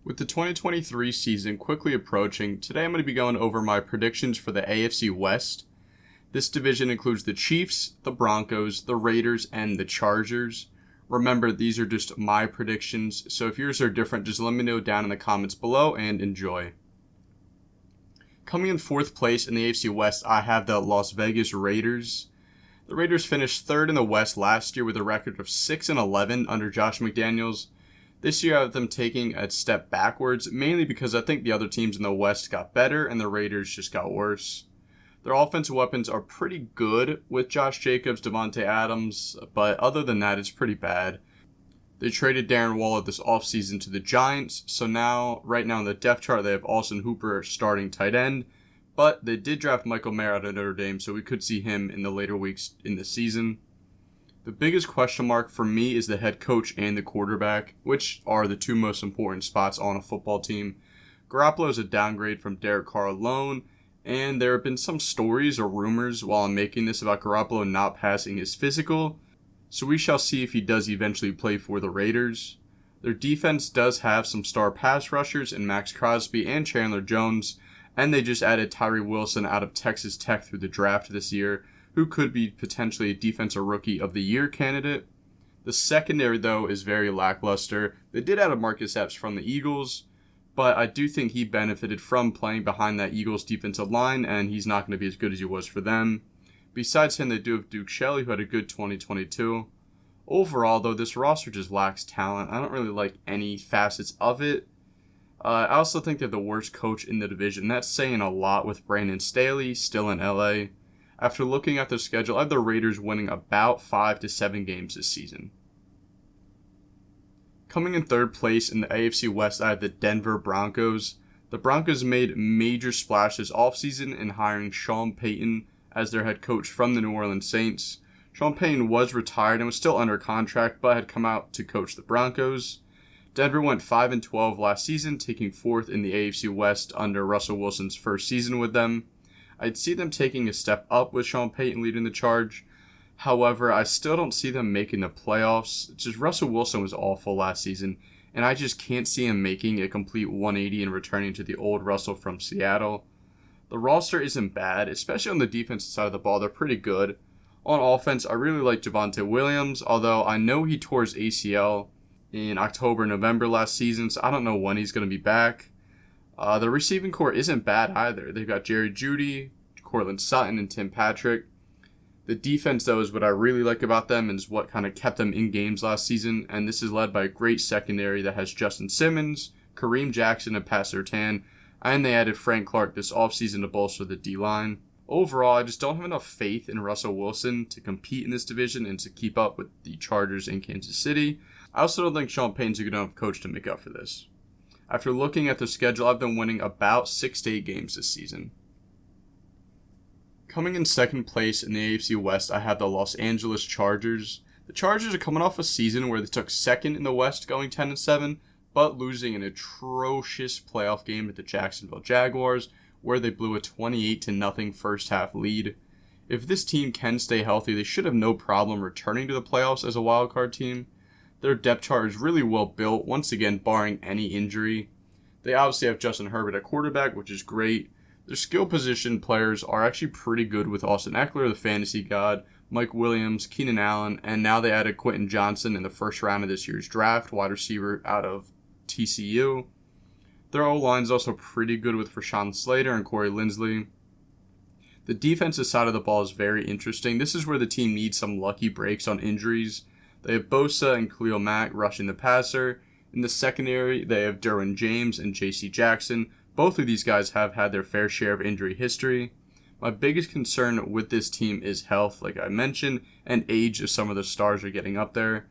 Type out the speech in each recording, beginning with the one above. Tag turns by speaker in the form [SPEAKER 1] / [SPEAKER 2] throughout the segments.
[SPEAKER 1] With the 2023 season quickly approaching, today I'm going to be going over my predictions for the AFC West. This division includes the Chiefs, the Broncos, the Raiders, and the Chargers. Remember, these are just my predictions, so if yours are different, just let me know down in the comments below and enjoy. Coming in fourth place in the AFC West, I have the Las Vegas Raiders. The Raiders finished third in the West last year with a record of 6-11 under Josh McDaniels. This year I have them taking a step backwards, mainly because I think the other teams in the West got better and the Raiders just got worse. Their offensive weapons are pretty good with Josh Jacobs, Devontae Adams, but other than that, it's pretty bad. They traded Darren Waller this offseason to the Giants, so right now in the depth chart, they have Austin Hooper starting tight end, but they did draft Michael Mayer out of Notre Dame, so we could see him in the later weeks in the season. The biggest question mark for me is the head coach and the quarterback, which are the two most important spots on a football team. Garoppolo is a downgrade from Derek Carr alone, and there have been some stories or rumors while I'm making this about Garoppolo not passing his physical, so we shall see if he does eventually play for the Raiders. Their defense does have some star pass rushers in Max Crosby and Chandler Jones, and they just added Tyree Wilson out of Texas Tech through the draft this year, who could be potentially a Defensive Rookie of the Year candidate. The secondary, though, is very lackluster. They did add a Marcus Epps from the Eagles, but I do think he benefited from playing behind that Eagles defensive line, and he's not going to be as good as he was for them. Besides him, they do have Duke Shelley, who had a good 2022. Overall, though, this roster just lacks talent. I don't really like any facets of it. I also think they're the worst coach in the division. That's saying a lot with Brandon Staley still in LA. After looking at their schedule, I have the Raiders winning about 5 to 7 games this season. Coming in third place in the AFC West, I have the Denver Broncos. The Broncos made major splashes offseason in hiring Sean Payton as their head coach from the New Orleans Saints. Sean Payton was retired and was still under contract, but had come out to coach the Broncos. Denver went 5-12 last season, taking fourth in the AFC West under Russell Wilson's first season with them. I'd see them taking a step up with Sean Payton leading the charge. However, I still don't see them making the playoffs. It's just Russell Wilson was awful last season, and I just can't see him making a complete 180 and returning to the old Russell from Seattle. The roster isn't bad, especially on the defensive side of the ball. They're pretty good. On offense, I really like Javonte Williams, although I know he tore his ACL in October, November last season, so I don't know when he's going to be back. The receiving core isn't bad either. They've got Jerry Jeudy, Courtland Sutton, and Tim Patrick. The defense, though, is what I really like about them and is what kind of kept them in games last season, and this is led by a great secondary that has Justin Simmons, Kareem Jackson, and Pat Surtain, and they added Frank Clark this offseason to bolster the D-line. Overall, I just don't have enough faith in Russell Wilson to compete in this division and to keep up with the Chargers in Kansas City. I also don't think Sean Payton's a good enough coach to make up for this. After looking at their schedule, I've been winning about 6 to 8 games this season. Coming in second place in the AFC West, I have the Los Angeles Chargers. The Chargers are coming off a season where they took second in the West going 10-7, but losing an atrocious playoff game to the Jacksonville Jaguars, where they blew a 28-0 first half lead. If this team can stay healthy, they should have no problem returning to the playoffs as a wildcard team. Their depth chart is really well built, once again barring any injury. They obviously have Justin Herbert at quarterback, which is great. Their skill position players are actually pretty good with Austin Eckler, the fantasy god, Mike Williams, Keenan Allen, and now they added Quentin Johnson in the first round of this year's draft, wide receiver out of TCU. Their O-line is also pretty good with Rashawn Slater and Corey Linsley. The defensive side of the ball is very interesting. This is where the team needs some lucky breaks on injuries. They have Bosa and Khalil Mack rushing the passer. In the secondary, they have Derwin James and J.C. Jackson. Both of these guys have had their fair share of injury history. My biggest concern with this team is health, like I mentioned, and age if some of the stars are getting up there,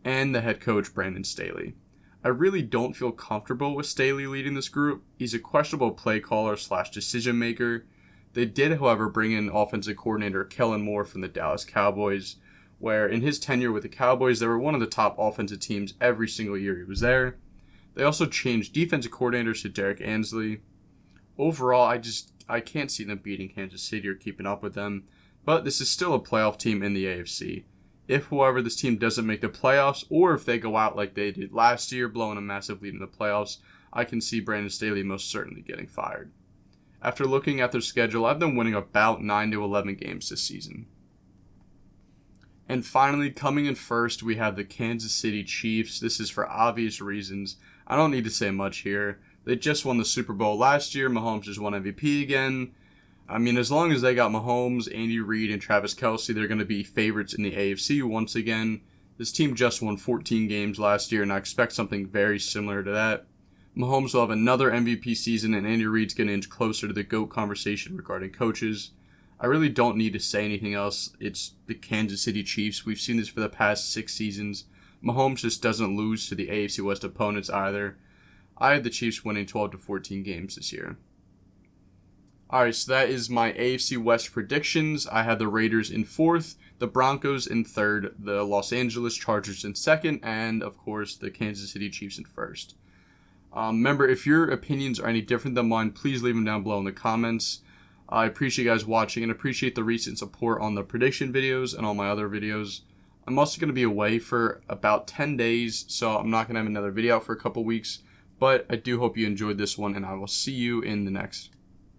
[SPEAKER 1] and the head coach, Brandon Staley. I really don't feel comfortable with Staley leading this group. He's a questionable play caller / decision maker. They did, however, bring in offensive coordinator Kellen Moore from the Dallas Cowboys, where in his tenure with the Cowboys, they were one of the top offensive teams every single year he was there. They also changed defensive coordinators to Derek Ansley. Overall, I can't see them beating Kansas City or keeping up with them, but this is still a playoff team in the AFC. If, however, this team doesn't make the playoffs, or if they go out like they did last year, blowing a massive lead in the playoffs, I can see Brandon Staley most certainly getting fired. After looking at their schedule, I've been winning about 9 to 11 games this season. And finally, coming in first, we have the Kansas City Chiefs. This is for obvious reasons. I don't need to say much here. They just won the Super Bowl last year. Mahomes just won MVP again. I mean, as long as they got Mahomes, Andy Reid, and Travis Kelce, they're going to be favorites in the AFC once again. This team just won 14 games last year, and I expect something very similar to that. Mahomes will have another MVP season, and Andy Reid's going to inch closer to the GOAT conversation regarding coaches. I really don't need to say anything else. It's the Kansas City Chiefs. We've seen this for the past 6 seasons. Mahomes just doesn't lose to the AFC West opponents either. I had the Chiefs winning 12 to 14 games this year. Alright, so that is my AFC West predictions. I had the Raiders in 4th, the Broncos in 3rd, the Los Angeles Chargers in 2nd, and of course the Kansas City Chiefs in 1st. Remember, if your opinions are any different than mine, please leave them down below in the comments. I appreciate you guys watching and appreciate the recent support on the prediction videos and all my other videos. I'm also going to be away for about 10 days, so I'm not going to have another video out for a couple weeks. But I do hope you enjoyed this one, and I will see you in the next.